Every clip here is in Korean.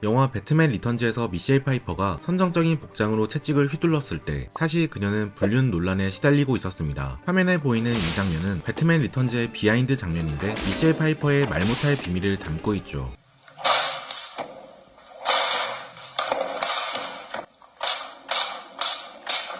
영화 배트맨 리턴즈에서 미셸 파이퍼가 선정적인 복장으로 채찍을 휘둘렀을 때 사실 그녀는 불륜 논란에 시달리고 있었습니다. 화면에 보이는 이 장면은 배트맨 리턴즈의 비하인드 장면인데 미셸 파이퍼의 말 못할 비밀을 담고 있죠.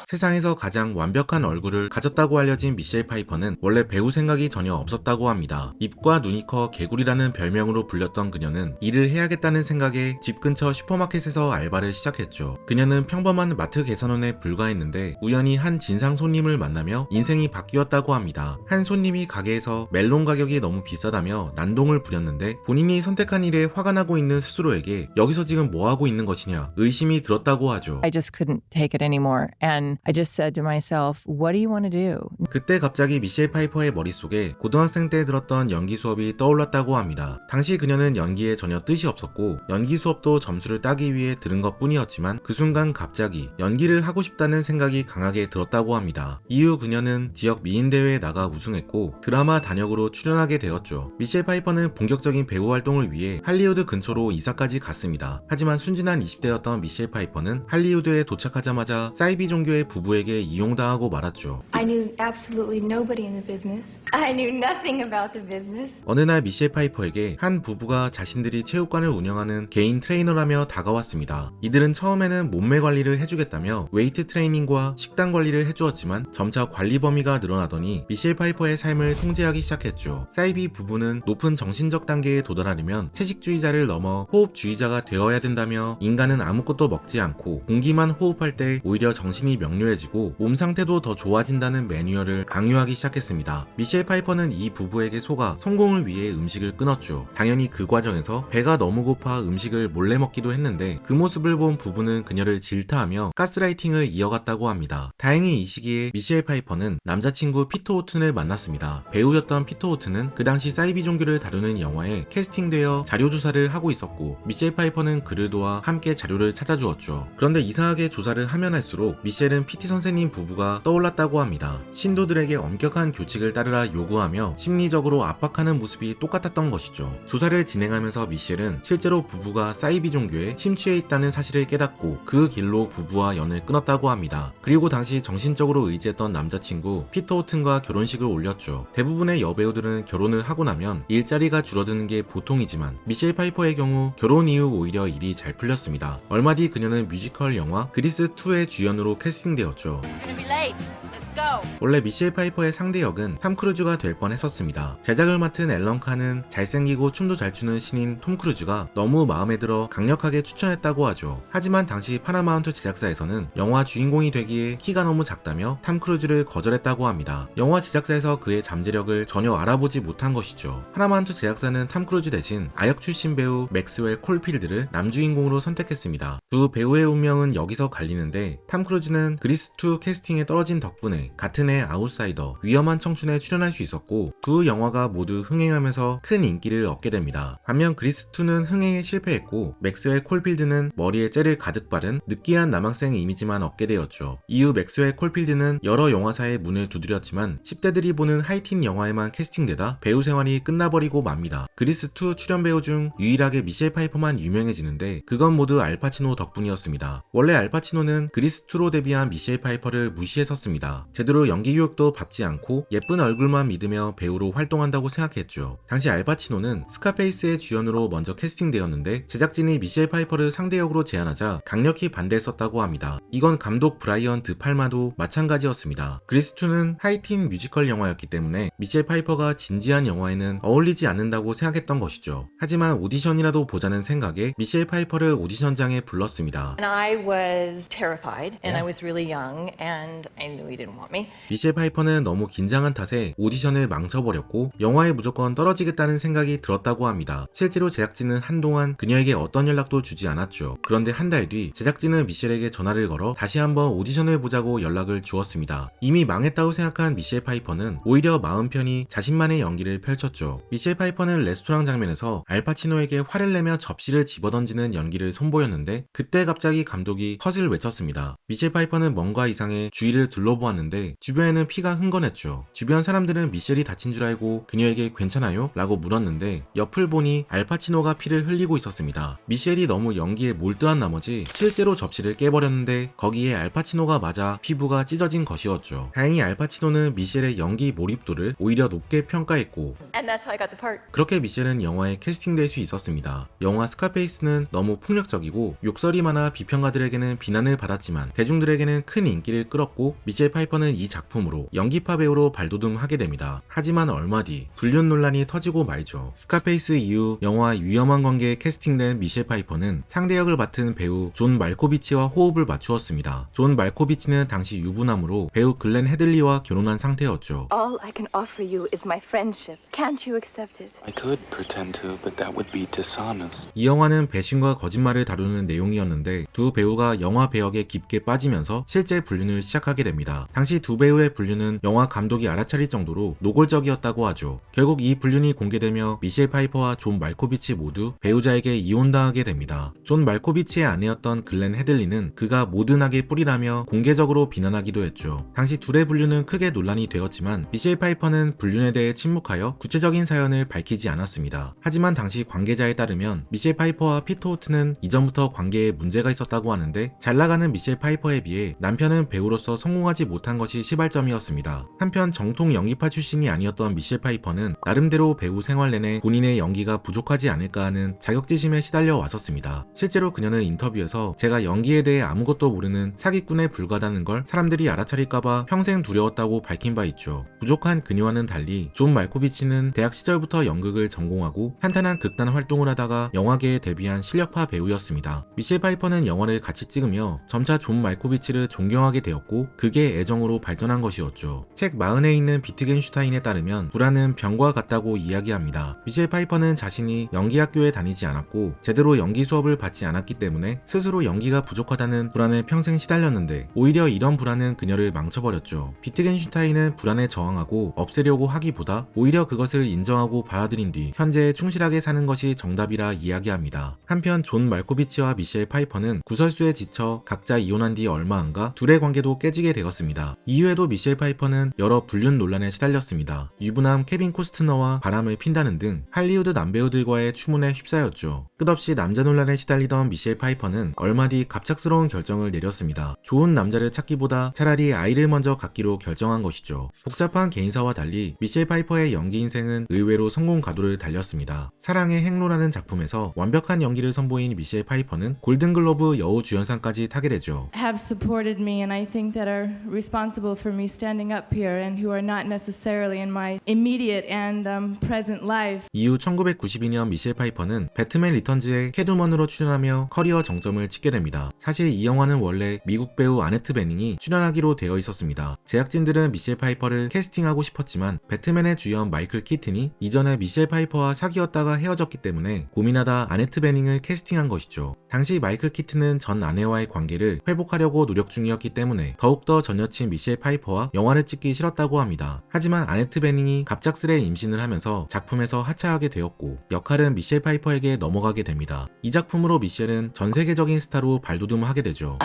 세상에서 가장 완벽한 얼굴을 가졌다고 알려진 미셸 파이퍼는 원래 배우 생각이 전혀 없었다고 합니다. 입과 눈이 커 개구리라는 별명으로 불렸던 그녀는 일을 해야겠다는 생각에 집 근처 슈퍼마켓에서 알바를 시작했죠. 그녀는 평범한 마트 계산원에 불과했는데 우연히 한 진상 손님을 만나며 인생이 바뀌었다고 합니다. 한 손님이 가게에서 멜론 가격이 너무 비싸다며 난동을 부렸는데 본인이 선택한 일에 화가 나고 있는 스스로에게 여기서 지금 뭐 하고 있는 것이냐 의심이 들었다고 하죠. I just couldn't take it anymore. And I just said to myself, what do you want to do? 그때 갑자기 미셸 파이퍼의 머릿속에 고등학생 때 들었던 연기 수업이 떠올랐다고 합니다. 당시 그녀는 연기에 전혀 뜻이 없었고 연기 수업도 점수를 따기 위해 들은 것 뿐이었지만 그 순간 갑자기 연기를 하고 싶다는 생각이 강하게 들었다고 합니다. 이후 그녀는 지역 미인대회에 나가 우승했고 드라마 단역으로 출연하게 되었죠. 미셸 파이퍼는 본격적인 배우 활동을 위해 할리우드 근처로 이사까지 갔습니다. 하지만 순진한 20대였던 미셸 파이퍼는 할리우드에 도착하자마자 사이비 종교의 부부에게 이용당하고 말았죠. I knew absolutely nobody in the business. I knew nothing about the business. 어느 날 미셸 파이퍼에게 한 부부가 자신들이 체육관을 운영하는 개인 트레이너라며 다가왔습니다. 이들은 처음에는 몸매 관리를 해주겠다며 웨이트 트레이닝과 식단 관리를 해주었지만 점차 관리 범위가 늘어나더니 미셸 파이퍼의 삶을 통제하기 시작했죠. 사이비 부부는 높은 정신적 단계에 도달하려면 채식주의자를 넘어 호흡주의자가 되어야 된다며 인간은 아무것도 먹지 않고 공기만 호흡할 때 오히려 정신이 명료해지고 몸 상태도 더 좋아진다는 매뉴얼을 강요하기 시작했습니다. 미셸 파이퍼는 이 부부에게 속아 성공을 위해 음식을 끊었죠. 당연히 그 과정에서 배가 너무 고파 음식을 몰래 먹기도 했는데 그 모습을 본 부부는 그녀를 질타하며 가스라이팅을 이어갔다고 합니다. 다행히 이 시기에 미셸 파이퍼는 남자친구 피터 호튼을 만났습니다. 배우였던 피터 호튼은 그 당시 사이비 종교를 다루는 영화에 캐스팅되어 자료조사를 하고 있었고 미셸 파이퍼는 그를 도와 함께 자료를 찾아주었죠. 그런데 이상하게 조사를 하면 할수록 미셸은 PT 선생님 부부가 떠올랐다고 합니다. 신도들에게 엄격한 교칙을 따르라 요구하며 심리적으로 압박하는 모습이 똑같았던 것이죠. 조사를 진행하면서 미셸은 실제로 부부가 사이비 종교에 심취해 있다는 사실을 깨닫고 그 길로 부부와 연을 끊었다고 합니다. 그리고 당시 정신적으로 의지했던 남자친구 피터 호튼과 결혼식을 올렸죠. 대부분의 여배우들은 결혼을 하고 나면 일자리가 줄어드는 게 보통이지만 미셸 파이퍼의 경우 결혼 이후 오히려 일이 잘 풀렸습니다. 얼마 뒤 그녀는 뮤지컬 영화 그리스2의 주연으로 캐스팅되었죠. Gonna be late. Let's go. 원래 미셸 파이퍼의 상대 역은 탐 크루즈가 될 뻔했었습니다. 제작을 맡은 앨런 칸은 잘생기고 춤도 잘 추는 신인 톰 크루즈가 너무 마음에 들어 강력하게 추천했다고 하죠. 하지만 당시 파라마운트 제작사에서는 영화 주인공이 되기에 키가 너무 작다며 탐 크루즈를 거절했다고 합니다. 영화 제작사에서 그의 잠재력을 전혀 알아보지 못한 것이죠. 파라마운트 제작사는 탐 크루즈 대신 아역 출신 배우 맥스웰 콜필드를 남주인공으로 선택했습니다. 두 배우의 운명은 여기서 갈리는데 탐 크루즈는 그리스2 캐스팅에 떨어진 덕분에 같은 해 아웃사이더 위험한 청춘에 출연할 수 있었고 두 영화가 모두 흥행하면서 큰 인기를 얻게 됩니다. 반면 그리스2는 흥행에 실패했고 맥스웰 콜필드는 머리에 젤을 가득 바른 느끼한 남학생 이미지만 얻게 되었죠. 이후 맥스웰 콜필드는 여러 영화사의 문을 두드렸지만 10대들이 보는 하이틴 영화에만 캐스팅되다 배우 생활이 끝나버리고 맙니다. 그리스2 출연 배우 중 유일하게 미셸 파이퍼만 유명해지는데 그건 모두 알파치노 덕분이었습니다. 원래 알파치노는 그리스2로 데뷔한 미셸 파이퍼를 무시했었습니다. 제대로 연기 교육도 받지 않고 예쁜 얼굴만 믿으며 배우로 활동한다고 생각했죠. 당시 알파치노는 스카페이스의 주연으로 먼저 캐스팅되었는데 제작진이 미셸 파이퍼를 상대역으로 제안하자 강력히 반대했었다고 합니다. 이건 감독 브라이언 드 팔마도 마찬가지였습니다. 그리스2는 하이틴 뮤지컬 영화였기 때문에 미셸 파이퍼가 진지한 영화에는 어울리지 않는다고 생각했던 것이죠. 하지만 오디션이라도 보자는 생각에 미셸 파이퍼를 오디션장에 불렀습니다. And I was terrified, and I was really young, and I knew he didn't want me. 미셸 파이퍼는 너무 긴장한 탓에 오디션을 망쳐버렸고 영화에 무조건 떨어지겠다는 생각이 들었다고 합니다. 실제로 제작진은 한동안 그녀에게 어떤 연락도 주지 않았죠. 그런데 한 달 뒤 제작진은 미셸에게 전화를 걸어 다시 한번 오디션을 보자고 연락을 주었습니다. 이미 망했다고 생각한 미셸 파이퍼는 오히려 마음 편히 자신만의 연기를 펼쳤죠. 미셸 파이퍼는 레스토랑 장면에서 알파치노에게 화를 내며 접시를 집어던지는 연기를 선보였는데 그때 갑자기 감독이 컷을 외쳤습니다. 미셸 파이퍼는 뭔가 이상해 주위를 둘러보았는데 있었는데 주변에는 피가 흥건했죠. 주변 사람들은 미셸이 다친 줄 알고 그녀에게 괜찮아요? 라고 물었는데 옆을 보니 알파치노가 피를 흘리고 있었습니다. 미셸이 너무 연기에 몰두한 나머지 실제로 접시를 깨버렸는데 거기에 알파치노가 맞아 피부가 찢어진 것이었죠. 다행히 알파치노는 미셸의 연기 몰입도를 오히려 높게 평가했고 And that's how I got the part. 그렇게 미셸은 영화에 캐스팅될 수 있었습니다. 영화 스카페이스는 너무 폭력적이고 욕설이 많아 비평가들에게는 비난을 받았지만 대중들에게는 큰 인기를 끌었고 미셸 파이퍼는 이 작품으로 연기파 배우로 발돋움하게 됩니다. 하지만 얼마 뒤 불륜 논란이 터지고 말죠. 스카페이스 이후 영화 위험한 관계에 캐스팅된 미셸 파이퍼는 상대 역을 맡은 배우 존 말코비치와 호흡을 맞추었습니다. 존 말코비치는 당시 유부남으로 배우 글렌 헤들리와 결혼한 상태였죠. All I can offer you is my friendship. Can't you accept it? I could pretend to, but that would be dishonest. 이 영화는 배신과 거짓말을 다루는 내용이었는데 두 배우가 영화 배역에 깊게 빠지면서 실제 불륜을 시작하게 됩니다. 당시 두 배우의 불륜은 영화 감독이 알아차릴 정도로 노골적이었다고 하죠. 결국 이 불륜이 공개되며 미셸 파이퍼와 존 말코비치 모두 배우자에게 이혼당하게 됩니다. 존 말코비치의 아내였던 글렌 헤들리는 그가 모든 악의 뿌리라며 공개적으로 비난하기도 했죠. 당시 둘의 불륜은 크게 논란이 되었지만 미셸 파이퍼는 불륜에 대해 침묵하여 구체적인 사연을 밝히지 않았습니다. 하지만 당시 관계자에 따르면 미셸 파이퍼와 피터 호트는 이전부터 관계에 문제가 있었다고 하는데 잘 나가는 미셸 파이퍼에 비해 남편은 배우로서 성공하지 못한 것이 시발점이었습니다. 한편 정통 연기파 출신이 아니었던 미셸 파이퍼는 나름대로 배우 생활 내내 본인의 연기가 부족하지 않을까 하는 자격지심에 시달려 왔었습니다. 실제로 그녀는 인터뷰에서 제가 연기에 대해 아무것도 모르는 사기꾼에 불과하다는 걸 사람들이 알아차릴까봐 평생 두려웠다고 밝힌 바 있죠. 부족한 그녀와는 달리 존 말코비치는 대학 시절부터 연극을 전공하고 탄탄한 극단 활동을 하다가 영화계에 데뷔한 실력파 배우였습니다. 미셸 파이퍼는 영화를 같이 찍으며 점차 존 말코비치를 존경하게 되었고 그게 애정으로 발전한 것이었죠. 책 마흔에 있는 비트겐슈타인에 따르면 불안은 병과 같다고 이야기합니다. 미셸 파이퍼는 자신이 연기학교에 다니지 않았고 제대로 연기 수업을 받지 않았기 때문에 스스로 연기가 부족하다는 불안에 평생 시달렸는데 오히려 이런 불안은 그녀를 망쳐버렸죠. 비트겐슈타인은 불안에 저항하고 없애려고 하기보다 오히려 그것을 인정하고 받아들인 뒤 현재에 충실하게 사는 것이 정답이라 이야기합니다. 한편 존 말코비치와 미셸 파이퍼는 구설수에 지쳐 각자 이혼한 뒤 얼마 안가 둘의 관계도 깨지게 되었습니다. 이후에도 미셸 파이퍼는 여러 불륜 논란에 시달렸습니다. 유부남 케빈 코스트너와 바람을 핀다는 등 할리우드 남배우들과의 추문에 휩싸였죠. 끝없이 남자 논란에 시달리던 미셸 파이퍼는 얼마 뒤 갑작스러운 결정을 내렸습니다. 좋은 남자를 찾기보다 차라리 아이를 먼저 갖기로 결정한 것이죠. 복잡한 개인사와 달리 미셸 파이퍼의 연기 인생은 의외로 성공 가도를 달렸습니다. 사랑의 행로라는 작품에서 완벽한 연기를 선보인 미셸 파이퍼는 골든글로브 여우 주연상까지 타게 되죠. have supported me and I think that are responsible for me standing up here and who are not necessarily in my immediate and present life. 이후 1992년 미셸 파이퍼는 배트맨 리턴즈의 캐트우먼으로 출연하며 커리어 정점을 찍게 됩니다. 사실 이 영화는 원래 미국 배우 아네트 베닝이 출연하기로 되어 있었습니다. 제작진들은 미셸 파이퍼를 캐스팅하고 싶었지만 배트맨의 주연 마이클 키튼이 이전에 미셸 파이퍼와 사귀었다가 헤어졌기 때문에 고민하다 아네트 베닝을 캐스팅한 것이죠. 당시 마이클 키튼은 전 아내와의 관계를 회복하려고 노력 중이었기 때문에 더욱더 전 여친 미셸 파이퍼와 영화를 찍기 싫었다고 합니다. 하지만 아네트 베닝이 갑작스레 임신을 하면서 작품에서 하차하게 되었고 역할은 미셸 파이퍼에게 넘어가게 됩니다. 이 작품으로 미셸은 전 세계적인 스타로 발돋움하게 되죠.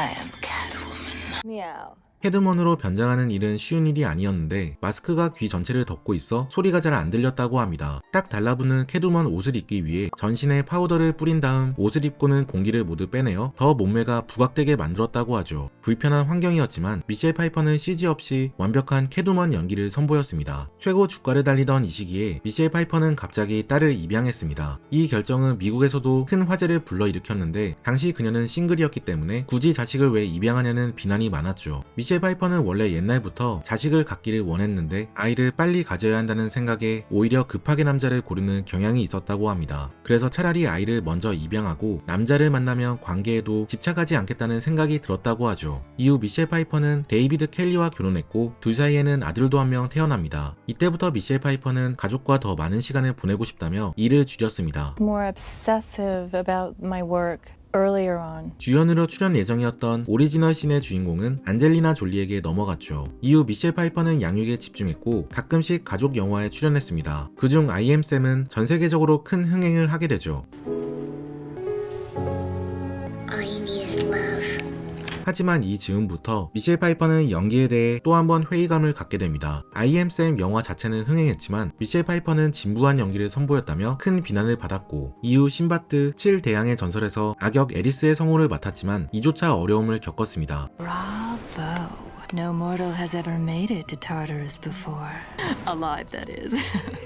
Meow. 캐트우먼으로 변장하는 일은 쉬운 일이 아니었는데 마스크가 귀 전체를 덮고 있어 소리가 잘 안 들렸다고 합니다. 딱 달라붙는 캐트우먼 옷을 입기 위해 전신에 파우더를 뿌린 다음 옷을 입고는 공기를 모두 빼내어 더 몸매가 부각되게 만들었다고 하죠. 불편한 환경이었지만 미셸 파이퍼는 CG 없이 완벽한 캐트우먼 연기를 선보였습니다. 최고 주가를 달리던 이 시기에 미셸 파이퍼는 갑자기 딸을 입양했습니다. 이 결정은 미국에서도 큰 화제를 불러일으켰는데 당시 그녀는 싱글이었기 때문에 굳이 자식을 왜 입양하냐는 비난이 많았죠. 미셸 파이퍼는 원래 옛날부터 자식을 갖기를 원했는데 아이를 빨리 가져야 한다는 생각에 오히려 급하게 남자를 고르는 경향이 있었다고 합니다. 그래서 차라리 아이를 먼저 입양하고 남자를 만나면 관계에도 집착하지 않겠다는 생각이 들었다고 하죠. 이후 미셸 파이퍼는 데이비드 켈리와 결혼했고 둘 사이에는 아들도 한 명 태어납니다. 이때부터 미셸 파이퍼는 가족과 더 많은 시간을 보내고 싶다며 일을 줄였습니다. More obsessive about my work earlier on. 주연으로 출연 예정이었던 오리지널 씬의 주인공은 안젤리나 졸리에게 넘어갔죠. 이후 미셸 파이퍼는 양육에 집중했고 가끔씩 가족 영화에 출연했습니다. 그중 I Am Sam은 전 세계적으로 큰 흥행을 하게 되죠. All you need is love. 하지만 이 즈음부터 미셸 파이퍼는 연기에 대해 또 한 번 회의감을 갖게 됩니다. I Am Sam 영화 자체는 흥행했지만 미셸 파이퍼는 진부한 연기를 선보였다며 큰 비난을 받았고, 이후 신바트 7대양의 전설에서 악역 에리스의 성우를 맡았지만 이조차 어려움을 겪었습니다. Bravo. No mortal has ever made it to Tartarus before. Alive, that is.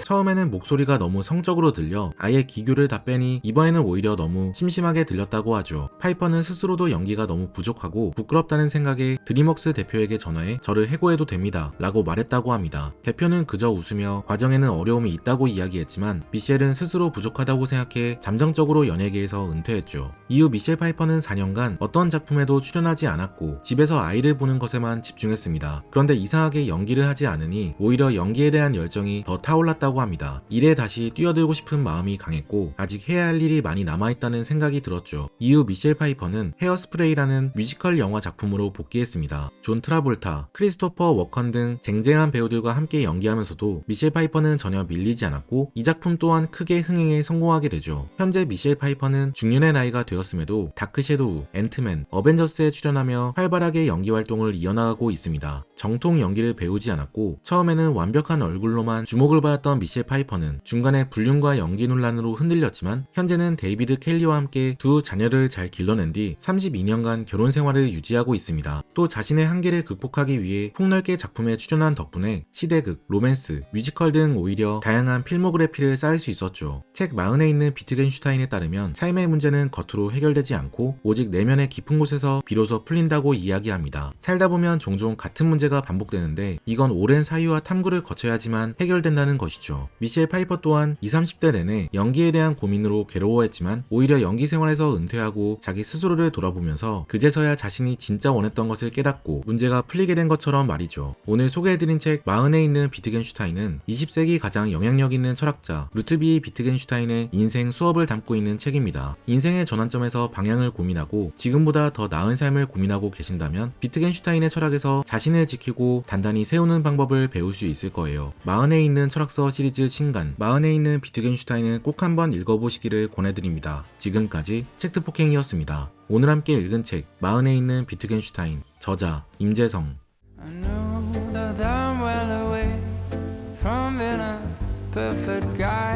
처음에는 목소리가 너무 성적으로 들려 아예 기교를 다 빼니 이번에는 오히려 너무 심심하게 들렸다고 하죠. 파이퍼는 스스로도 연기가 너무 부족하고 부끄럽다는 생각에 드림웍스 대표에게 전화해 저를 해고해도 됩니다 라고 말했다고 합니다. 대표는 그저 웃으며 과정에는 어려움이 있다고 이야기했지만 미셸은 스스로 부족하다고 생각해 잠정적으로 연예계에서 은퇴했죠. 이후 미셸 파이퍼는 4년간 어떤 작품에도 출연하지 않았고 집에서 아이를 보는 것에만 집중했습니다. 그런데 이상하게 연기를 하지 않으니 오히려 연기에 대한 열정이 더 타올랐다고 합니다. 일에 다시 뛰어들고 싶은 마음이 강했고 아직 해야 할 일이 많이 남아있다는 생각이 들었죠. 이후 미셸 파이퍼는 헤어스프레이라는 뮤지컬 영화 작품으로 복귀했습니다. 존 트라볼타, 크리스토퍼 워컨 등 쟁쟁한 배우들과 함께 연기하면서도 미셸 파이퍼는 전혀 밀리지 않았고 이 작품 또한 크게 흥행에 성공하게 되죠. 현재 미셸 파이퍼는 중년의 나이가 되었음에도 다크 섀도우, 앤트맨, 어벤져스에 출연하며 활발하게 연기 활동을 이어나가고 있습니다. 정통 연기를 배우지 않았고 처음에는 완벽한 얼굴로만 주목을 받았던 미셸 파이퍼는 중간에 불륜과 연기 논란으로 흔들렸지만 현재는 데이비드 켈리와 함께 두 자녀를 잘 길러낸 뒤 32년간 결혼 생활을 유지하고 있습니다. 또 자신의 한계를 극복하기 위해 폭넓게 작품에 출연한 덕분에 시대극, 로맨스, 뮤지컬 등 오히려 다양한 필모그래피를 쌓을 수 있었죠. 책 40에 있는 비트겐슈타인에 따르면 삶의 문제는 겉으로 해결되지 않고 오직 내면의 깊은 곳에서 비로소 풀린다고 이야기합니다. 살다 보면 종종 같은 문제가 반복되는데 이건 오랜 사유와 탐구를 거쳐야지만 해결된다는 것이죠. 미셸 파이퍼 또한 20, 30대 내내 연기에 대한 고민으로 괴로워했지만 오히려 연기 생활에서 은퇴하고 자기 스스로를 돌아보면서 그제서야 자신이 진짜 원했던 것을 깨닫고 문제가 풀리게 된 것처럼 말이죠. 오늘 소개해드린 책 40에 있는 비트겐슈타인은 20세기 가장 영향력 있는 철학자 루트비 비트겐슈타인의 인생 수업을 담고 있는 책입니다. 인생의 전환점에서 방향을 고민하고 지금보다 더 나은 삶을 고민하고 계신다면 비트겐슈타인의 철학에서 자신을 지키고 단단히 세우는 방법을 배울 수 있을 거예요. 40에 있는 철학서 시리즈 신간 40에 있는 비트겐슈타인은 꼭 한번 읽어보시기를 권해드립니다. 지금까지 책트폭행이었습니다. 오늘 함께 읽은 책 40에 있는 비트겐슈타인, 저자 임재성. I know that I'm well away from being a perfect guy.